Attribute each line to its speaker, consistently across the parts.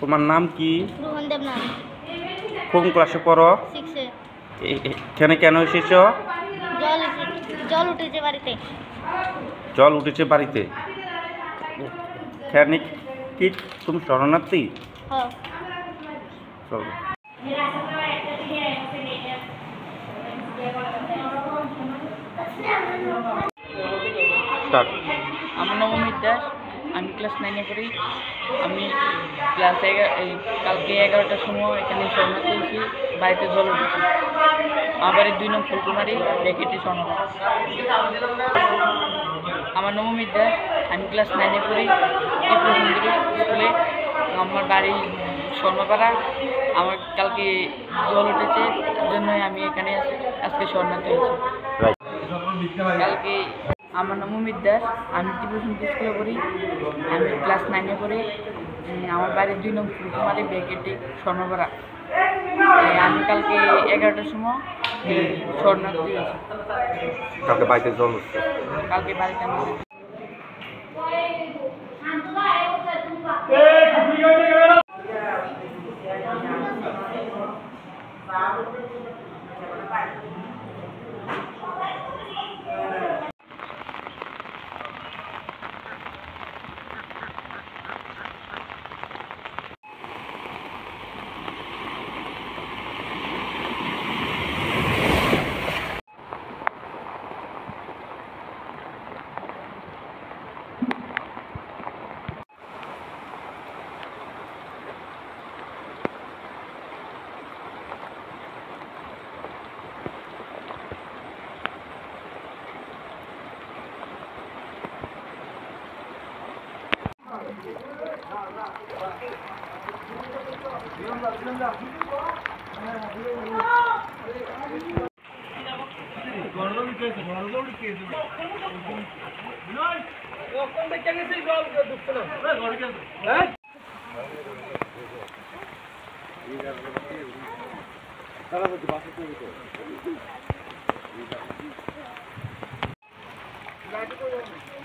Speaker 1: তোমার নাম কি?
Speaker 2: রোহন দেবনাথ।
Speaker 1: কোন ক্লাসে পড়ো?
Speaker 2: 6 এ।
Speaker 1: এখানে কেন এসেছো?
Speaker 2: জল উঠেছে বাড়িতে।
Speaker 1: জল উঠেছে বাড়িতে। এখানে কি তুমি শরণার্থী?
Speaker 2: হ্যাঁ।
Speaker 1: চলো। স্টার্ট।
Speaker 3: আমার নাম অমিত দাস। আমি ক্লাস 9-এ পড়ি। আমি কালকে 11টার সময় এখানে শরণার্থী হয়েছি। বাড়িতে জল উঠেছি। আমার বাড়ির 2 নং ফুলকুমারি ব্যাকেটে শরণার্থী। আমার নাম অমিত দাস। আমি ক্লাস 9-এ পড়ি ত্রিপুরা সুন্দরী স্কুলে। আমার বাড়ি স্বর্ণপাড়া। আমার কালকে জল উঠেছে, জন্যই আমি এখানে আজকে শরণার্থী হয়েছি। কালকে আমার নাম অমিত দাস। আমি ত্রিপুরা সুন্দরী স্কুলে পড়ি। আমি ক্লাস 9-এ পড়ি। আমার বাড়ির 2 নং ফুলকুমারি ব্যাকেটে স্বর্ণপাড়া। আমি কালকে 11টার সময় শরণার্থী হয়েছি।
Speaker 1: কালকে বাড়িতে জল উঠছে।
Speaker 3: কালকে বাড়িতে আমাদের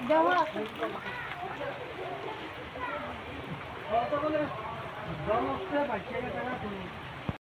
Speaker 2: যাওয়া